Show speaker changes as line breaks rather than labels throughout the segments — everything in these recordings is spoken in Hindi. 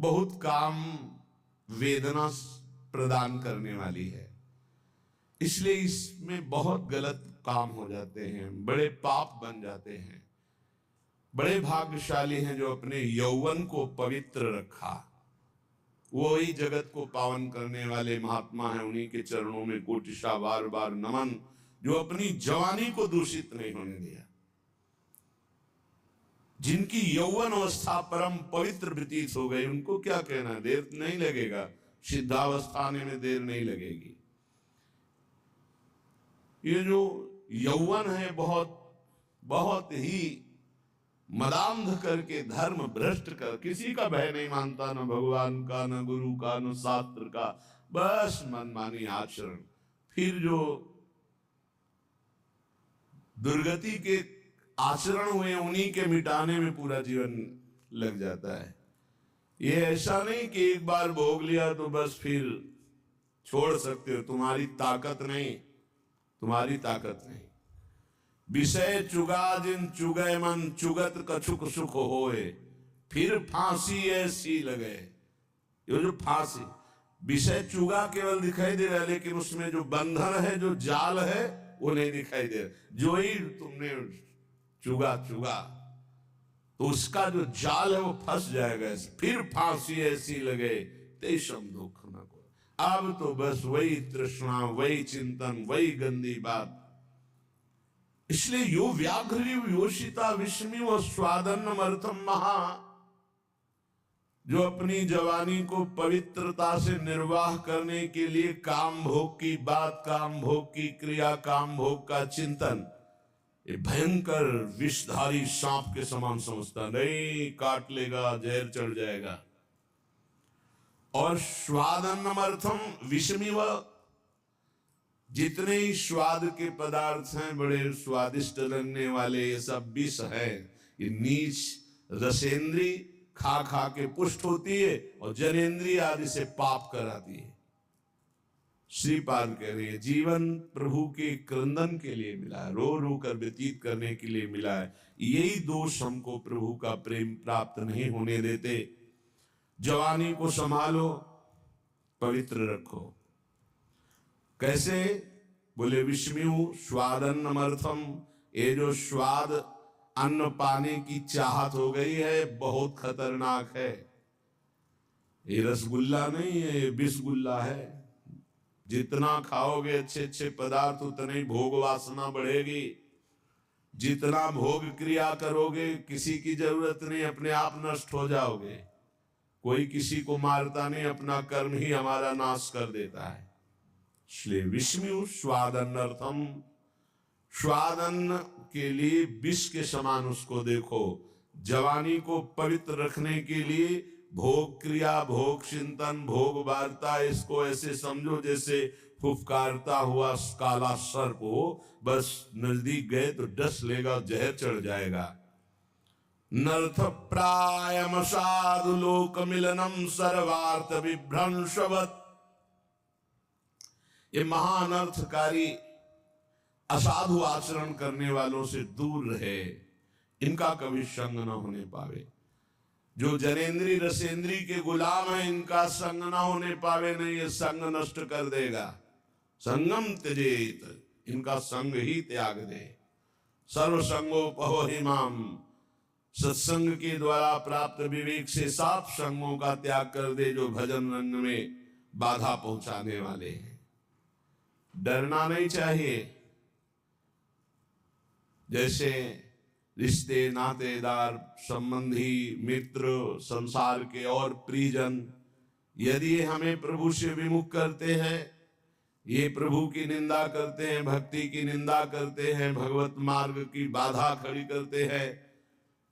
बहुत काम वेदना प्रदान करने वाली है, इसलिए इसमें बहुत गलत काम हो जाते हैं, बड़े पाप बन जाते हैं। बड़े भाग्यशाली हैं जो अपने यौवन को पवित्र रखा। वो ही जगत को पावन करने वाले महात्मा हैं, उन्हीं के चरणों में कोटिशा बार बार नमन, जो अपनी जवानी को दूषित नहीं होने दिया, जिनकी यौवन अवस्था परम पवित्र व्यतीत हो गई। उनको क्या कहना, देर नहीं लगेगा, सिद्धावस्था आने में देर नहीं लगेगी। ये जो यौवन है बहुत बहुत ही मदांध करके, धर्म भ्रष्ट कर, किसी का भय नहीं मानता, न भगवान का, न गुरु का, न शास्त्र का, बस मनमानी आचरण। फिर जो दुर्गति के आचरण हुए उन्हीं के मिटाने में पूरा जीवन लग जाता है। ये ऐसा नहीं कि एक बार भोग लिया तो बस फिर छोड़ सकते हो, तुम्हारी ताकत नहीं, तुम्हारी ताकत नहीं। विषय चुगा जिन चुगय मन, चुगत कछुक सुख होए, फिर फांसी ऐसी लगे। ये जो फांसी, विषय चुगा केवल दिखाई दे रहा है, लेकिन उसमें जो बंधन है, जो जाल है, वो नहीं दिखाई दे रहा। जो ही तुमने चुगा तो उसका जो जाल है वो फंस जाएगा। फिर फांसी ऐसी लगे तेषम दुख न को। अब तो बस वही तृष्णा, वही चिंतन, वही गंदी बात। इसलिए यो व्याघ्री योषिता विस्मी व स्वादन्नमर्थम महा, जो अपनी जवानी को पवित्रता से निर्वाह करने के लिए काम भोग की बात, काम भोग की क्रिया, काम भोग का चिंतन, ये भयंकर विषधारी सांप के समान समझता, नहीं काट लेगा, जहर चढ़ जाएगा। और स्वादन्नमर्थम विषमिव, जितने ही स्वाद के पदार्थ हैं, बड़े स्वादिष्ट लगने वाले, ये सब विष है। ये नीच रसेंद्री खा खा के पुष्ट होती है और जनेन्द्रिय आदि से पाप कराती है। श्रीपाद कह रहे हैं जीवन प्रभु के क्रंदन के लिए मिला है, रो रो कर व्यतीत करने के लिए मिला है। यही दोष हमको प्रभु का प्रेम प्राप्त नहीं होने देते। जवानी को संभालो, पवित्र रखो। कैसे? बोले विस्म्यु स्वादन्नमर्थम, ये जो स्वाद अन्न पाने की चाहत हो गई है बहुत खतरनाक है। ये रसगुल्ला नहीं है, ये बिस्गुल्ला है। जितना खाओगे अच्छे अच्छे पदार्थ उतने ही भोग वासना बढ़ेगी। जितना भोग क्रिया करोगे किसी की जरूरत नहीं, अपने आप नष्ट हो जाओगे। कोई किसी को मारता नहीं, अपना कर्म ही हमारा नाश कर देता है। इसलिए विस्म्यु स्वादन्नर्थम, स्वादन्न के लिए विष के समान उसको देखो। जवानी को पवित्र रखने के लिए भोग क्रिया, भोग चिंतन, भोग वार्ता, इसको ऐसे समझो जैसे फुफकारता हुआ काला सर्प हो। बस नजदीक गए तो डस लेगा, जहर चढ़ जाएगा। नर्थ प्रायम साधु लोक मिलनम सर्वार्थ विभ्रंशवत, ये महानर्थकारी असाधु आचरण करने वालों से दूर रहे, इनका कभी संग न होने पावे। जो जनेन्द्री रसेंद्री के गुलाम है, इनका संग न होने पावे, नहीं ये संग नष्ट कर देगा। संगम त्यजेत, इनका संग ही त्याग दे। सर्व संगोपहो हिमाम, सत्संग के द्वारा प्राप्त विवेक से 7 संगों का त्याग कर दे, जो भजन रंग में बाधा पहुंचाने वाले हैं। डरना नहीं चाहिए। जैसे रिश्ते, नातेदार, संबंधी, मित्र, संसार के और प्रियजन यदि हमें प्रभु से विमुख करते हैं, ये प्रभु की निंदा करते हैं, भक्ति की निंदा करते हैं, भगवत मार्ग की बाधा खड़ी करते हैं,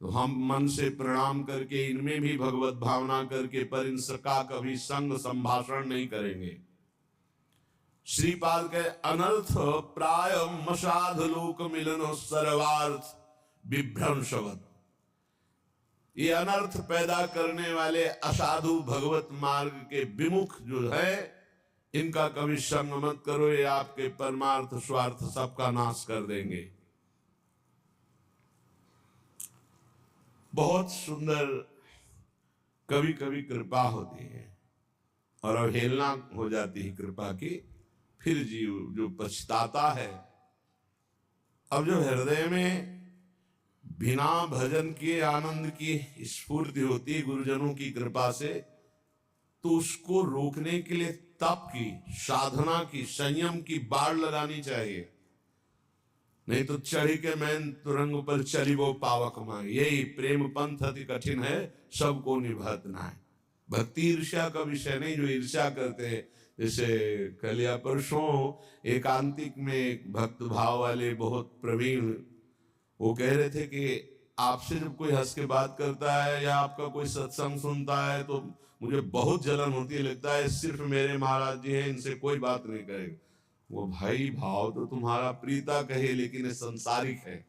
तो हम मन से प्रणाम करके इनमें भी भगवत भावना करके पर इनका कभी संग संभाषण नहीं करेंगे। श्रीपाद के अनर्थ प्राय मसाध लोक मिलन सर्वार्थ विभ्रंशवत, ये अनर्थ पैदा करने वाले असाधु भगवत मार्ग के विमुख जो है, इनका कभी संग मत करो। ये आपके परमार्थ स्वार्थ सबका नाश कर देंगे। बहुत सुंदर कभी कभी कृपा होती है और अवहेलना हो जाती है कृपा की, फिर जीव जो पछताता है। अब जो हृदय में बिना भजन के आनंद की स्फूर्ति होती है गुरुजनों की कृपा से, तो उसको रोकने के लिए तप की, साधना की, संयम की बाड़ लगानी चाहिए। नहीं तो चढ़ी के मैन तुरंग पर चली वो पावक मांग, यही प्रेम पंथ अति कठिन है, सबको निभत ना है। भक्ति ईर्ष्या का विषय नहीं, जो ईर्ष्या करते हैं। जैसे कल या परसों एकांतिक में एक भक्त भाव वाले बहुत प्रवीण वो कह रहे थे कि आपसे जब कोई हंस के बात करता है या आपका कोई सत्संग सुनता है तो मुझे बहुत जलन होती है, लगता है सिर्फ मेरे महाराज जी हैं, इनसे कोई बात नहीं करेगा। वो भाई भाव तो तुम्हारा प्रीता कहे, लेकिन ये संसारिक है।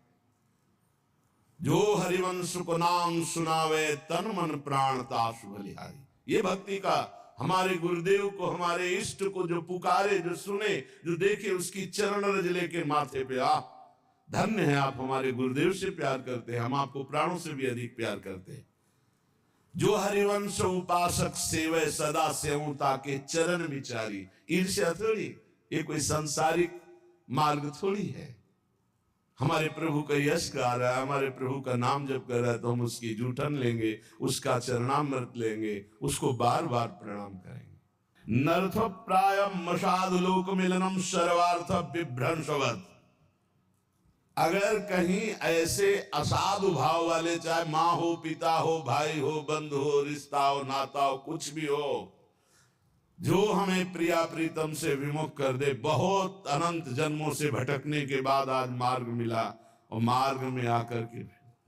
जो हरिवंश को नाम सुनावे तन मन प्राण तासु बलिहारी। ये भक्ति का हमारे गुरुदेव को, हमारे इष्ट को जो पुकारे, जो सुने, जो देखे, उसकी चरण रज लेके माथे पे आ, धन्य है आप हमारे गुरुदेव से प्यार करते हैं, हम आपको प्राणों से भी अधिक प्यार करते हैं। जो हरिवंश उपासक सेवे सदा सेवं ताके चरण विचारी। ईर्ष्या थोड़ी, ये कोई सांसारिक मार्ग थोड़ी है। हमारे प्रभु का यश गा रहा है, हमारे प्रभु का नाम जप कर रहा है, तो हम उसकी जूठन लेंगे, उसका चरणामृत लेंगे, उसको बार बार प्रणाम करेंगे। नर्थ प्राय मसाद लोक मिलनम सर्वार्थ विभ्रंशवत। अगर कहीं ऐसे असाधु भाव वाले, चाहे माँ हो, पिता हो, भाई हो, बंधु हो, रिश्ता हो, नाता हो, कुछ भी हो, जो हमें प्रिया प्रीतम से विमुख कर दे, बहुत अनंत जन्मों से भटकने के बाद आज मार्ग मिला, और मार्ग में आकर के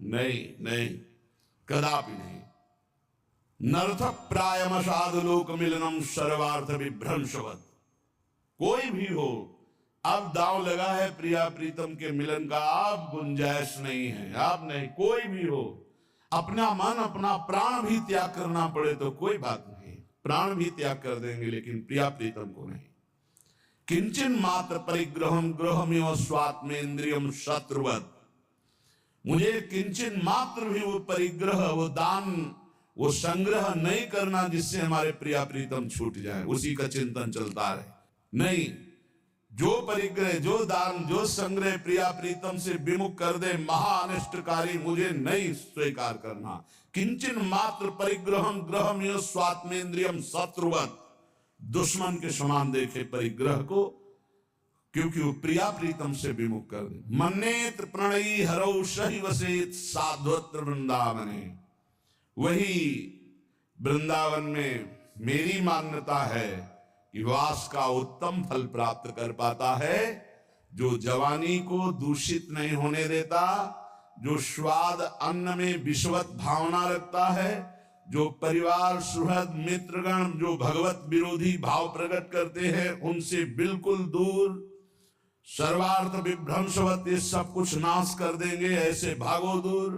नहीं नहीं, कदापि नहीं। नर्थ प्रायम साधु लोक मिलनम सर्वार्थ विभ्रंशवत। कोई भी हो, अब दांव लगा है प्रिया प्रीतम के मिलन का, आप गुंजाइश नहीं है, आप नहीं, कोई भी हो, अपना मन अपना प्राण भी त्याग करना पड़े तो कोई बात नहीं, प्राण भी त्याग कर देंगे, लेकिन प्रिया प्रीतम को नहीं। किंचन मात्र परिग्रहम गृहमेव स्वात्मेन्द्रियम शत्रुवत। मुझे किंचन मात्र भी वो परिग्रह, वो दान, वो संग्रह नहीं करना जिससे हमारे प्रिया प्रीतम छूट जाए, उसी का चिंतन चलता रहे। नहीं, जो परिग्रह, जो दान, जो संग्रह प्रिया प्रीतम से विमुख कर दे, महाअनिष्टकारी, मुझे नहीं स्वीकार करना। किंचन मात्र परिग्रहम गृहमेव स्वात्मेन्द्रियम शत्रुवत। दुश्मन के समान देखे परिग्रह को, क्योंकि वो प्रिया प्रीतम से विमुख कर दे। मन्नेत्र प्रणयी हरौ सही वसेत साध्वत्र वृंदावने। वही वृंदावन में मेरी मान्यता है कि वास का उत्तम फल प्राप्त कर पाता है, जो जवानी को दूषित नहीं होने देता, जो स्वाद अन्न में विषवत भावना रखता है, जो परिवार सुहृद मित्रगण जो भगवत विरोधी भाव प्रकट करते हैं उनसे बिल्कुल दूर, सर्वार्थ विभ्रंशवत, ये सब कुछ नाश कर देंगे, ऐसे भागो दूर।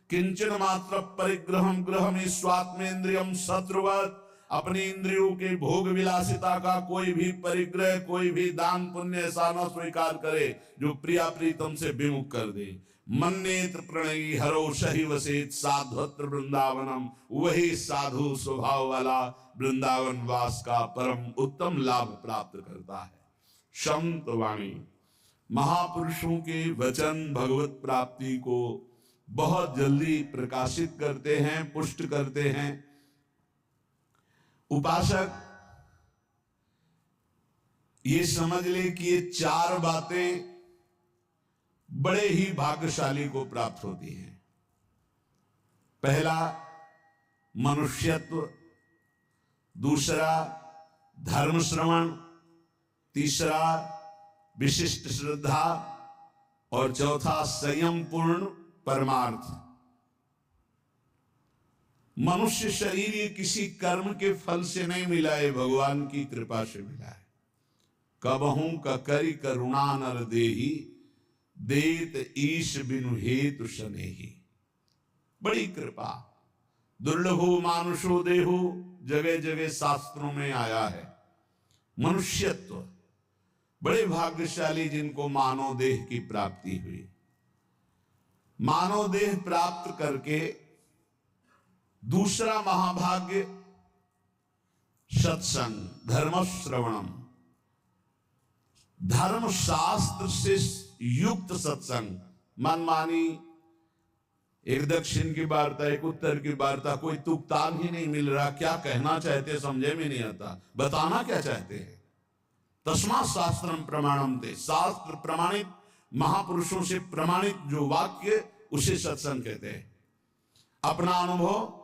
किंचन मात्र परिग्रहम गृहमेव स्वात्मेन्द्रियम शत्रुवत। अपनी इंद्रियों के भोग विलासिता का कोई भी परिग्रह, कोई भी दान पुण्य ऐसा न स्वीकार करे जो प्रिया प्रीतम से विमुख कर दे। मन्नेत्र प्रणयी हरो सही वसेत साध्वत्र वृंदावनम। वही साधु स्वभाव वाला वृंदावन वास का परम उत्तम लाभ प्राप्त करता है। संत वाणी, महापुरुषों के वचन भगवत प्राप्ति को बहुत जल्दी प्रकाशित करते हैं, पुष्ट करते हैं। उपासक ये समझ ले कि ये चार बातें बड़े ही भाग्यशाली को प्राप्त होती हैं। पहला मनुष्यत्व, दूसरा धर्म श्रवण, तीसरा विशिष्ट श्रद्धा और चौथा संयम पूर्ण परमार्थ। मनुष्य शरीर ये किसी कर्म के फल से नहीं मिला है, भगवान की कृपा से मिला है। कबहू का करी करुणा नर देही, देत ईश बिनु हेतु सनेही। बड़ी कृपा, दुर्लभो मानुषो देहो, जगह जगह शास्त्रों में आया है। मनुष्यत्व, बड़े भाग्यशाली जिनको मानव देह की प्राप्ति हुई। मानव देह प्राप्त करके दूसरा महाभाग्य सत्संग, धर्म श्रवणम, धर्म शास्त्र से युक्त सत्संग। मनमानी एक दक्षिण की वार्ता, एक उत्तर की वार्ता, कोई तुकताक ही नहीं मिल रहा, क्या कहना चाहते समझे में नहीं आता, बताना क्या चाहते हैं। तस्मात् शास्त्रम प्रमाणम थे, शास्त्र प्रमाणित, महापुरुषों से प्रमाणित जो वाक्य उसे सत्संग कहते हैं। अपना अनुभव,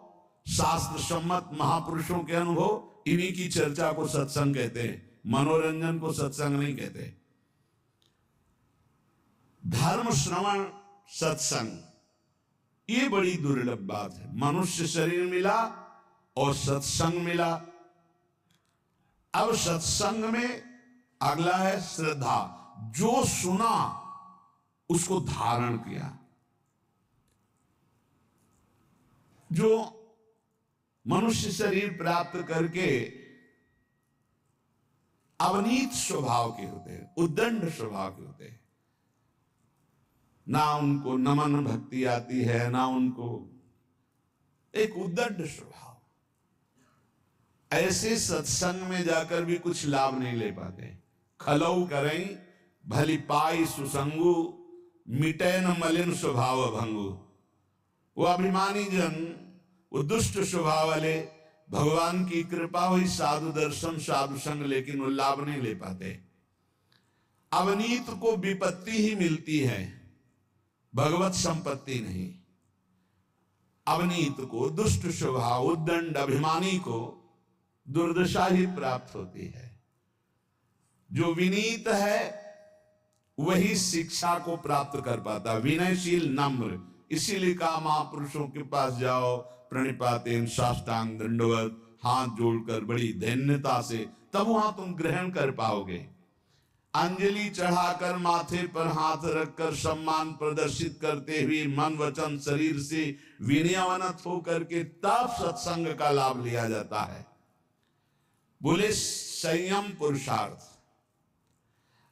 शास्त्र सम्मत महापुरुषों के अनुभव, इन्हीं की चर्चा को सत्संग कहते हैं, मनोरंजन को सत्संग नहीं कहते। धर्म श्रवण सत्संग, ये बड़ी दुर्लभ बात है। मनुष्य शरीर मिला और सत्संग मिला। अब सत्संग में अगला है श्रद्धा, जो सुना उसको धारण किया। जो मनुष्य शरीर प्राप्त करके अवनीत स्वभाव के होते हैं, उद्दंड स्वभाव के होते हैं, ना उनको नमन भक्ति आती है, ना उनको, एक उद्दंड स्वभाव, ऐसे सत्संग में जाकर भी कुछ लाभ नहीं ले पाते। खलऊ करें भली पाई सुसंगु, मिटे न मलिन स्वभाव भंगु। वो अभिमानी जन, वो दुष्ट स्वभाव वाले, भगवान की कृपा हुई, साधु दर्शन साधु संग, लेकिन वो लाभ नहीं ले पाते। अवनीत को विपत्ति ही मिलती है, भगवत संपत्ति नहीं। अवनीत को, दुष्ट स्वभाव, उद्दंड अभिमानी को दुर्दशा ही प्राप्त होती है। जो विनीत है वही शिक्षा को प्राप्त कर पाता, विनयशील नम्र। इसीलिए कहा महापुरुषों के पास जाओ, प्रणिपातेन साष्टांग दंडवत, हाथ जोड़कर बड़ी धन्यता से, तब वहां तुम ग्रहण कर पाओगे। अंजलि चढ़ाकर, माथे पर हाथ रखकर, सम्मान प्रदर्शित करते हुए, मन वचन शरीर से विनयवनत होकर के तब सत्संग का लाभ लिया जाता है। बोले संयम पुरुषार्थ।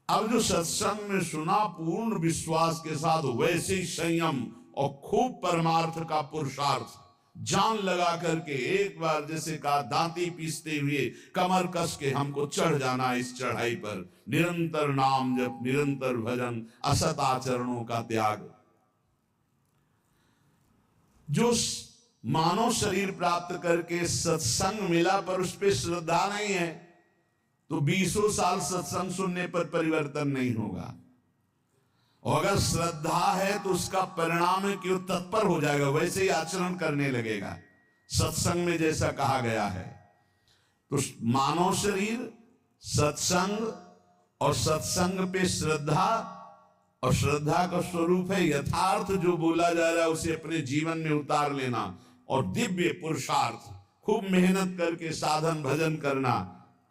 अब जो सत्संग में सुना पूर्ण विश्वास के साथ, वैसे ही संयम और खूब परमार्थ का पुरुषार्थ जान लगा करके, एक बार जैसे कहा दांती पीसते हुए कमर कस के हमको चढ़ जाना इस चढ़ाई पर। निरंतर नाम जप, निरंतर भजन, असत आचरणों का त्याग। जो मानव शरीर प्राप्त करके सत्संग मिला पर उस पर श्रद्धा नहीं है, तो 20 साल सत्संग सुनने पर परिवर्तन नहीं होगा। और अगर श्रद्धा है तो उसका परिणाम है कि वो तत्पर हो जाएगा, वैसे ही आचरण करने लगेगा, सत्संग में जैसा कहा गया है। तो मानव शरीर, सत्संग, और सत्संग पे श्रद्धा, और श्रद्धा का स्वरूप है यथार्थ जो बोला जा रहा है उसे अपने जीवन में उतार लेना, और दिव्य पुरुषार्थ, खूब मेहनत करके साधन भजन करना।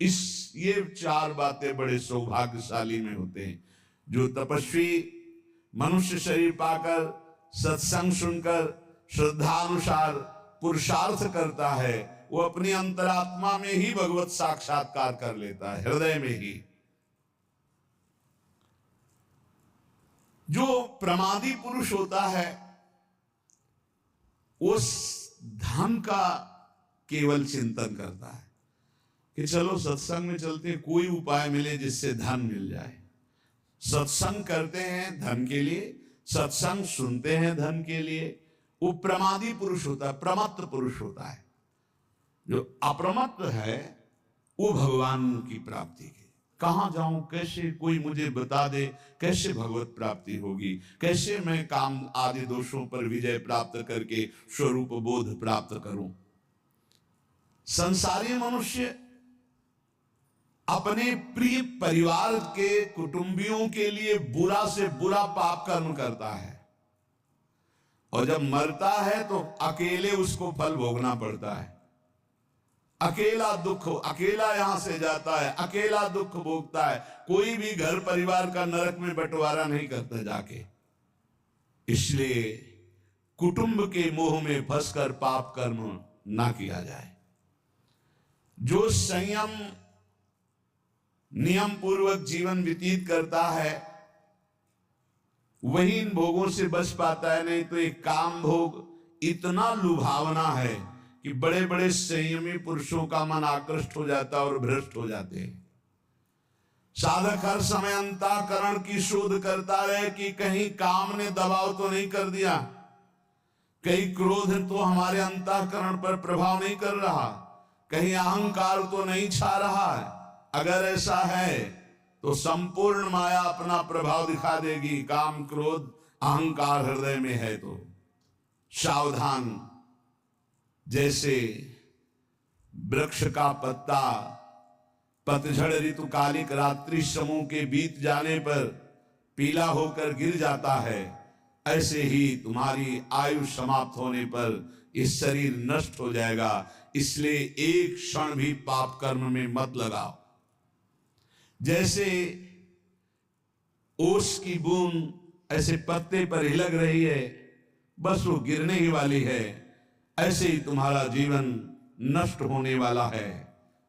ये 4 बातें बड़े सौभाग्यशाली में होते हैं। जो तपस्वी मनुष्य शरीर पाकर, सत्संग सुनकर, श्रद्धानुसार पुरुषार्थ करता है, वो अपनी अंतरात्मा में ही भगवत साक्षात्कार कर लेता है, हृदय में ही। जो प्रमादी पुरुष होता है, उस धन का केवल चिंतन करता है कि चलो सत्संग में चलते, कोई उपाय मिले जिससे धन मिल जाए। सत्संग करते हैं धन के लिए, सत्संग सुनते हैं धन के लिए। वो प्रमादी पुरुष होता है, प्रमत्त पुरुष होता है। जो अप्रमत्त है वो भगवान की प्राप्ति की, कहां जाऊं, कैसे कोई मुझे बता दे, कैसे भगवत प्राप्ति होगी, कैसे मैं काम आदि दोषों पर विजय प्राप्त करके स्वरूप बोध प्राप्त करूं। संसारी मनुष्य अपने प्रिय परिवार के कुटुंबियों के लिए बुरा से बुरा पाप कर्म करता है, और जब मरता है तो अकेले उसको फल भोगना पड़ता है। अकेला दुख, अकेला यहां से जाता है, अकेला दुख भोगता है। कोई भी घर परिवार का नरक में बंटवारा नहीं करता जाके। इसलिए कुटुंब के मोह में फंसकर पाप कर्म ना किया जाए। जो संयम नियम पूर्वक जीवन व्यतीत करता है वही इन भोगों से बच पाता है। नहीं तो एक काम भोग इतना लुभावना है कि बड़े बड़े संयमी पुरुषों का मन आकृष्ट हो जाता और भ्रष्ट हो जाते हैं। साधक हर समय अंतःकरण की शोध करता रहे कि कहीं काम ने दबाव तो नहीं कर दिया, कहीं क्रोध तो हमारे अंतःकरण पर प्रभाव नहीं कर रहा, कहीं अहंकार तो नहीं छा रहा है। अगर ऐसा है तो संपूर्ण माया अपना प्रभाव दिखा देगी। काम क्रोध अहंकार हृदय में है तो सावधान। जैसे वृक्ष का पत्ता पतझड़ ऋतुकालिक रात्रि समूह के बीत जाने पर पीला होकर गिर जाता है, ऐसे ही तुम्हारी आयु समाप्त होने पर ये शरीर नष्ट हो जाएगा। इसलिए एक क्षण भी पाप कर्म में मत लगाओ। जैसे ओस की बूंद ऐसे पत्ते पर ही लग रही है, बस वो गिरने ही वाली है, ऐसे ही तुम्हारा जीवन नष्ट होने वाला है।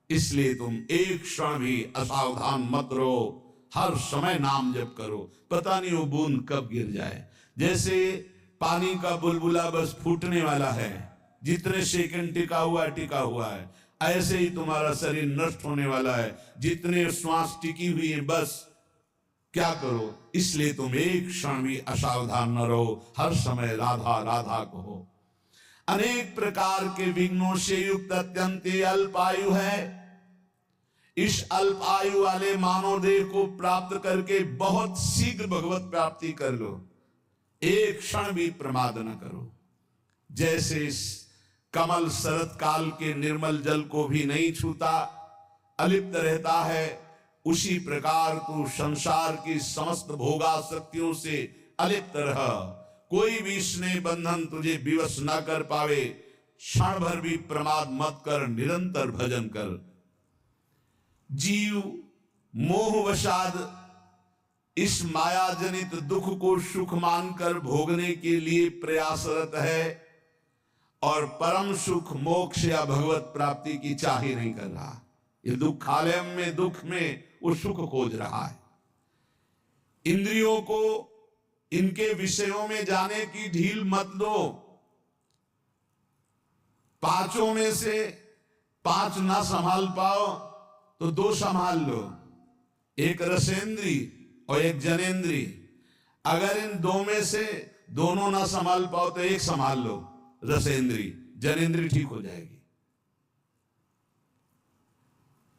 इसलिए तुम एक क्षण भी असावधान मत रहो, हर समय नाम जप करो, पता नहीं वो बूंद कब गिर जाए। जैसे पानी का बुलबुला बस फूटने वाला है, जितने सेकंड टिका हुआ है, ऐसे ही तुम्हारा शरीर नष्ट होने वाला है। जितने श्वास टिकी हुई है, बस क्या करो। इसलिए तुम एक क्षण भी असावधान न रहो, हर समय राधा राधा कहो। अनेक प्रकार के विघ्नों से युक्त अत्यंत अल्प आयु है। इस अल्प आयु वाले मानव देह को प्राप्त करके बहुत शीघ्र भगवत प्राप्ति कर लो, एक क्षण भी प्रमाद न करो। जैसे इस कमल शरत काल के निर्मल जल को भी नहीं छूता, अलिप्त रहता है, उसी प्रकार तू संसार की समस्त भोगासक्तियों से अलिप्त रह। कोई भी स्नेह बंधन तुझे विवश न कर पावे। क्षण भर भी प्रमाद मत कर, निरंतर भजन कर। जीव मोहवशाद इस माया जनित दुख को सुख मानकर भोगने के लिए प्रयासरत है और परम सुख मोक्ष या भगवत प्राप्ति की चाह ही नहीं कर रहा। ये दुखालय में दुख में वो सुख खोज रहा है। इंद्रियों को इनके विषयों में जाने की ढील मत दो। पांचों में से 5 ना संभाल पाओ तो 2 संभाल लो, एक रसेंद्री और एक जनेंद्री। अगर इन 2 में से दोनों ना संभाल पाओ तो एक संभाल लो, रसेंद्री। जनेंद्री ठीक हो जाएगी।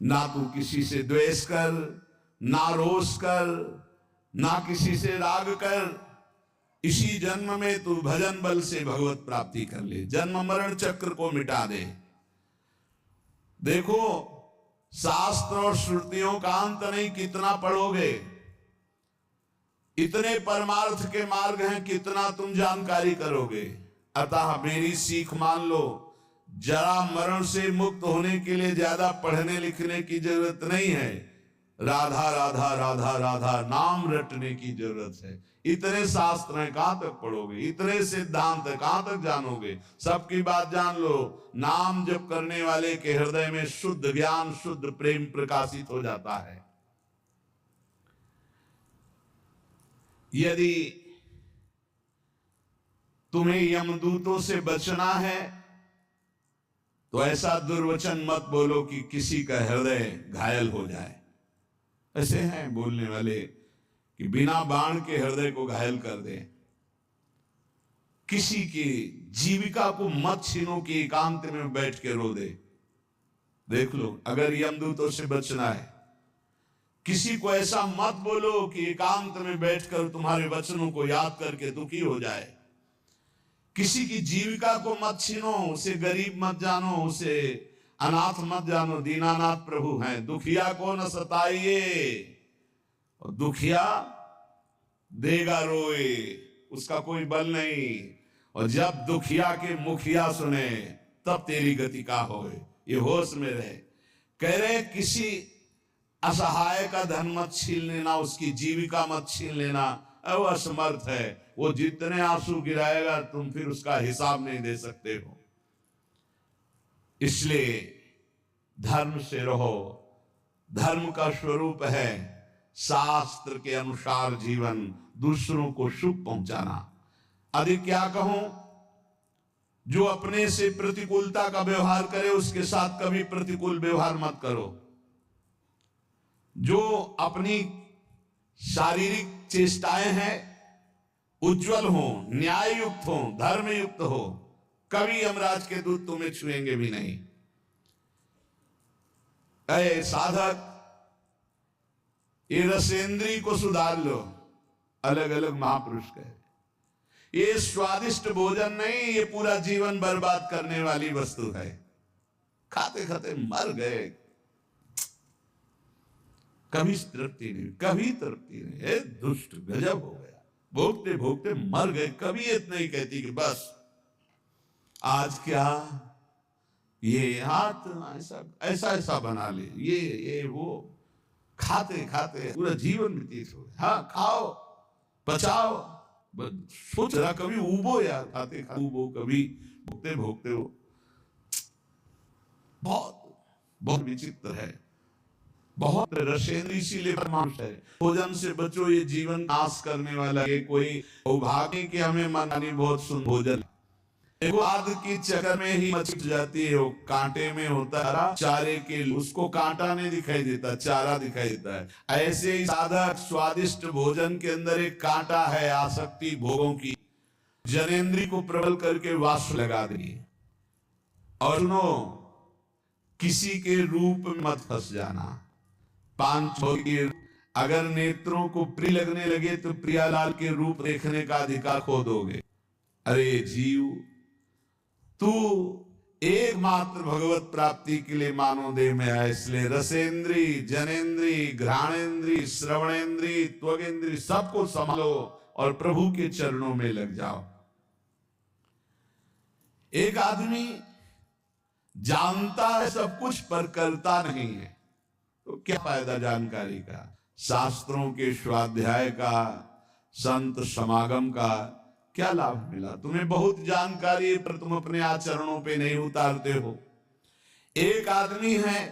ना तू किसी से द्वेष कर, ना रोष कर, ना किसी से राग कर। इसी जन्म में तू भजन बल से भगवत प्राप्ति कर ले, जन्म मरण चक्र को मिटा दे। देखो, शास्त्र और श्रुतियों का अंत नहीं, कितना पढ़ोगे। इतने परमार्थ के मार्ग हैं, कितना तुम जानकारी करोगे। अतः मेरी सीख मान लो, जरा मरण से मुक्त होने के लिए ज्यादा पढ़ने लिखने की जरूरत नहीं है। राधा राधा राधा राधा नाम रटने की जरूरत है। इतने शास्त्र हैं, कहां तक पढ़ोगे। इतने सिद्धांत है, कहां तक जानोगे। सबकी बात जान लो। नाम जप करने वाले के हृदय में शुद्ध ज्ञान, शुद्ध प्रेम प्रकाशित हो जाता है। यदि तुम्हें यमदूतों से बचना है तो ऐसा दुर्वचन मत बोलो कि किसी का हृदय घायल हो जाए। ऐसे हैं बोलने वाले कि बिना बाण के हृदय को घायल कर दे। किसी की जीविका को मत छीनो कि एकांत में बैठ के रो दे। देख लो, अगर यमदूतों से बचना है, किसी को ऐसा मत बोलो कि एकांत में बैठकर तुम्हारे वचनों को याद करके दुखी हो जाए। किसी की जीविका को मत छीनो, उसे गरीब मत जानो, उसे अनाथ मत जानो। दीनानाथ प्रभु हैं। दुखिया को न सताइए, और दुखिया देगा रोए, उसका कोई बल नहीं। और जब दुखिया के मुखिया सुने तब तेरी गति का होए। ये होश में रहे। कह रहे किसी असहाय का धन मत छीन लेना, उसकी जीविका मत छीन लेना। वो असमर्थ है, वो जितने आंसू गिराएगा तुम फिर उसका हिसाब नहीं दे सकते हो। इसलिए धर्म से रहो। धर्म का स्वरूप है शास्त्र के अनुसार जीवन, दूसरों को सुख पहुंचाना। अधिक क्या कहूं, जो अपने से प्रतिकूलता का व्यवहार करे उसके साथ कभी प्रतिकूल व्यवहार मत करो। जो अपनी शारीरिक चेष्टाएं हैं उज्जवल हो, न्याय युक्त हो, धर्म युक्त हो, कभी यमराज के दूत तुम्हें छुएंगे भी नहीं। ऐ साधक, ये रसेंद्री को सुधार लो। अलग अलग महापुरुष कहे ये स्वादिष्ट भोजन नहीं, ये पूरा जीवन बर्बाद करने वाली वस्तु है। खाते खाते मर गए, कभी तृप्ति नहीं, कभी तृप्ति नहीं। ए दुष्ट, गजब हो गया, भोगते भोगते मर गए। कभी इतना ही कहती कि बस आज क्या ये हाथ ऐसा ऐसा बना ले, ये वो, खाते खाते पूरा जीवन व्यतीत हो गया। हाँ खाओ, पचाओ, सोच रहा कभी उबो यार, खाते खाते उबो, कभी भोगते भोगते हो। बहुत बहुत विचित्र है, बहुत रसेंद्री इसीलिए परमांश है। भोजन से बचो, ये जीवन नाश करने वाला। ये कोई सौभाग्य कि हमें मनानी बहुत सुंदर भोजन, आद की चक्कर में ही मच जाती है। वो कांटे में होता है चारे के, उसको कांटा नहीं दिखाई देता, चारा दिखाई देता है। ऐसे ही साधक स्वादिष्ट भोजन के अंदर एक कांटा है, आसक्ति भोगों की, जनेंद्री को प्रबल करके वास लगा दी। और सुनो, किसी के रूप में मत फंस जाना। पांच अगर नेत्रों को प्रिय लगने लगे तो प्रियालाल के रूप देखने का अधिकार खो दोगे। अरे जीव, तू एकमात्र भगवत प्राप्ति के लिए मानव देह में आया, इसलिए रसेंद्री, जनेंद्री, घ्राणेंद्री, श्रवणेंद्री, त्वगेंद्री सबको संभालो और प्रभु के चरणों में लग जाओ। एक आदमी जानता है सब कुछ पर करता नहीं है, तो क्या फायदा जानकारी का, शास्त्रों के स्वाध्याय का, संत समागम का क्या लाभ मिला? तुम्हें बहुत जानकारी है पर तुम अपने आचरणों पे नहीं उतारते हो। एक आदमी है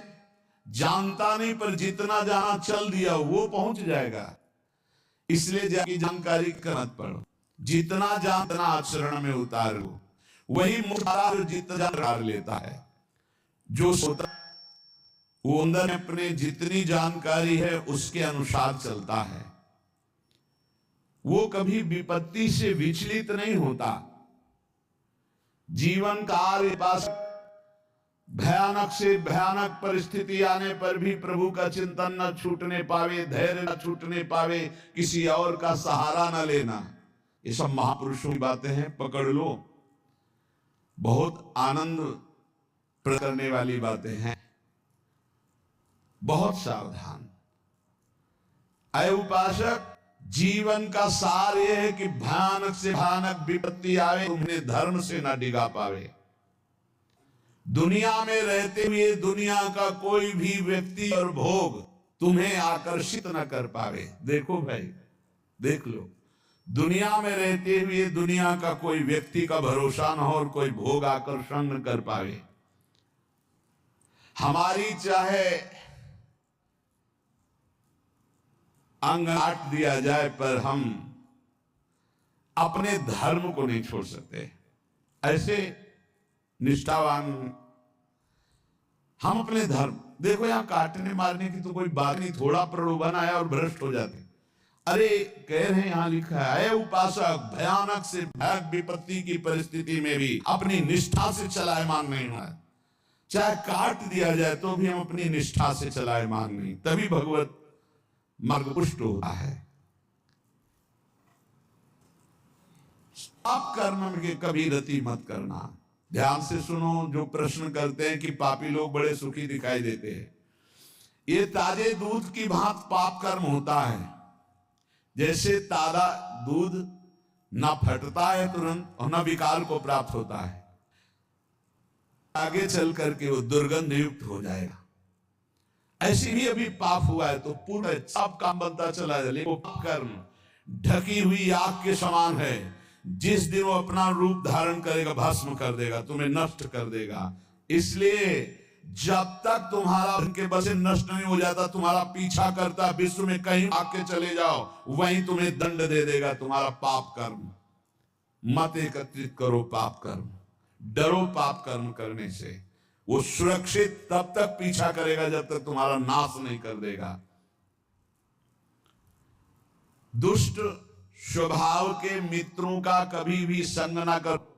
जानता नहीं पर जितना जाना चल दिया वो पहुंच जाएगा, इसलिए जाकी जानकारी का मत पढ़ो। जितना जानना आचरण में उतारो, वही मुख्तार जितना जान लेता है। जो सोता वो अंदर में अपने जितनी जानकारी है उसके अनुसार चलता है, वो कभी विपत्ति से विचलित नहीं होता। जीवन काल के पास भयानक से भयानक परिस्थिति आने पर भी प्रभु का चिंतन न छूटने पावे, धैर्य न छूटने पावे, किसी और का सहारा न लेना, ये सब महापुरुषों की बातें हैं, पकड़ लो। बहुत आनंद प्रदान करने वाली बातें हैं। बहुत सावधान। अय उपासक, जीवन का सार यह है कि भयानक से भयानक विपत्ति आवे, तुम्हें धर्म से ना डिगा पावे। दुनिया में रहते हुए दुनिया का कोई भी व्यक्ति और भोग तुम्हें आकर्षित न कर पावे। देखो भाई, देख लो, दुनिया में रहते हुए दुनिया का कोई व्यक्ति का भरोसा न हो और कोई भोग आकर्षण न कर पावे। हमारी चाहे अंग काट दिया जाए पर हम अपने धर्म को नहीं छोड़ सकते। ऐसे निष्ठावान हम अपने धर्म, देखो यहां काटने मारने की तो कोई बात नहीं, थोड़ा प्रलोभन आया और भ्रष्ट हो जाते। अरे कह रहे हैं, यहां लिखा है, उपासक भयानक से भयानक विपत्ति की परिस्थिति में भी अपनी निष्ठा से चलायमान नहीं है। चाहे काट दिया जाए तो भी हम अपनी निष्ठा से चलायमान नहीं, तभी भगवत मार्ग पुष्ट होता है। पाप कर्म के कभी रति मत करना। ध्यान से सुनो, जो प्रश्न करते हैं कि पापी लोग बड़े सुखी दिखाई देते हैं, ये ताजे दूध की भांति पाप कर्म होता है। जैसे ताजा दूध ना फटता है तुरंत और ना विकार को प्राप्त होता है, आगे चल करके वो दुर्गंध युक्त हो जाएगा। ऐसे ही अभी पाप हुआ है तो पूर्ण सब काम बनता चला जाए। वो कर्म ढकी हुई आग के समान है, जिस दिन वो अपना रूप धारण करेगा भस्म कर देगा, तुम्हें नष्ट कर देगा। इसलिए जब तक तुम्हारा उनके बस से नष्ट नहीं हो जाता, तुम्हारा पीछा करता, विश्व में कहीं आके चले जाओ, वहीं तुम्हें दंड दे देगा तुम्हारा पाप कर्म। मत एकत्रित करो पाप कर्म, डरो पाप कर्म करने से। वो सुरक्षित तब तक पीछा करेगा जब तक तुम्हारा नाश नहीं कर देगा। दुष्ट स्वभाव के मित्रों का कभी भी संग ना करो,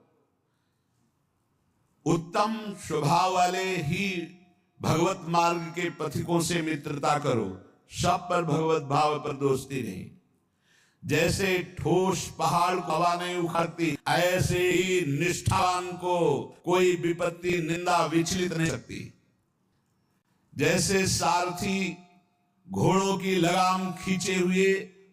उत्तम स्वभाव वाले ही भगवत मार्ग के पथिकों से मित्रता करो। सब पर भगवत भाव पर दोस्ती नहीं। जैसे ठोस पहाड़ को हवा नहीं उखाड़ती, ऐसे ही निष्ठावान को कोई विपत्ति निंदा विचलित नहीं सकती। जैसे सारथी घोड़ों की लगाम खींचे हुए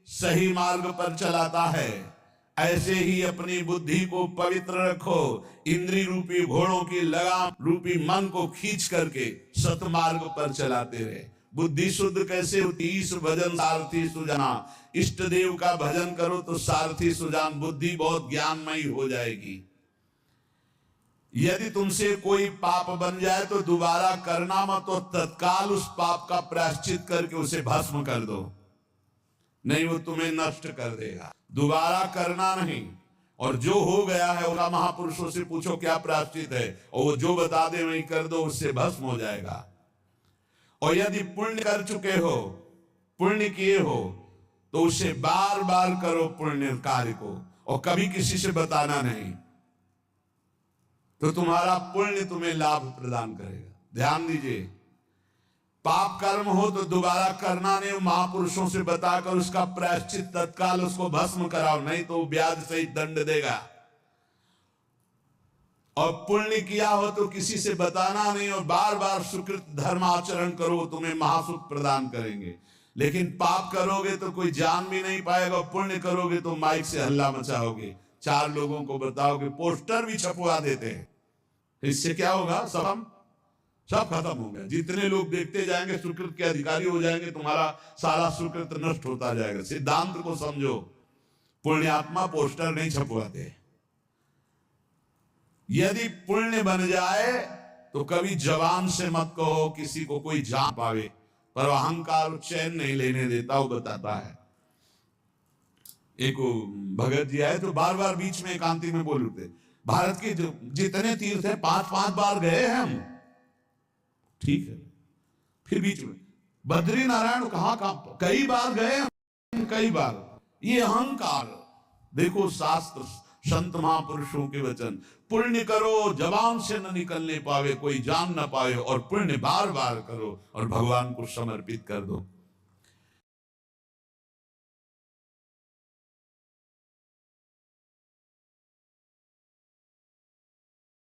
सही मार्ग पर चलाता है, ऐसे ही अपनी बुद्धि को पवित्र रखो। इंद्रिय रूपी घोड़ों की लगाम रूपी मन को खींच करके सतमार्ग पर चलाते रहे। बुद्धि शुद्ध कैसे होती? ईश भजन सारथी सुजाना। इष्ट देव का भजन करो तो सारथी सुजान, बुद्धि बहुत ज्ञानमयी हो जाएगी। यदि तुमसे कोई पाप बन जाए तो दोबारा करना मत, तो तत्काल उस पाप का प्रायश्चित करके उसे भस्म कर दो, नहीं वो तुम्हें नष्ट कर देगा। दोबारा करना नहीं। और जो हो गया है उसका महापुरुषों से पूछो क्या प्रायश्चित है, और वो जो बता दे वही कर दो, उससे भस्म हो जाएगा। और यदि पुण्य कर चुके हो, पुण्य किए हो, तो उसे बार बार करो पुण्य कार्य को, और कभी किसी से बताना नहीं, तो तुम्हारा पुण्य तुम्हें लाभ प्रदान करेगा। ध्यान दीजिए, पाप कर्म हो तो दोबारा करना नहीं, महापुरुषों से बताकर उसका प्रायश्चित तत्काल उसको भस्म कराओ, नहीं तो ब्याज सहित दंड देगा। और पुण्य किया हो तो किसी से बताना नहीं, और बार बार सुकृत धर्म आचरण करो, तुम्हें महासुख प्रदान करेंगे। लेकिन पाप करोगे तो कोई जान भी नहीं पाएगा, पुण्य करोगे तो माइक से हल्ला मचाओगे, 4 लोगों को बताओगे, पोस्टर भी छपवा देते हैं। इससे क्या होगा? सब खत्म हो गया। जितने लोग देखते जाएंगे सुकृत के अधिकारी हो जाएंगे, तुम्हारा सारा सुकृत नष्ट होता जाएगा। सिद्धांत को समझो, पुण्यात्मा पोस्टर नहीं छपवाते। यदि पुण्य बन जाए तो कभी जवान से मत कहो किसी को कोई जान पावे, पर अहंकार चैन नहीं लेने देता, वो बताता है। एक भगत जी आए तो बार बार बीच में एकांती में बोल उठते, भारत के जितने तीर्थ हैं 5-5 बार गए हैं हम, ठीक है। फिर बीच में बद्री नारायण कहां कई बार गए हम, कई बार। ये अहंकार देखो, शास्त्र संत महापुरुषों के वचन, पुण्य करो जबान से न निकलने पावे, कोई जान न पावे, और पुण्य बार बार करो और भगवान को समर्पित कर दो।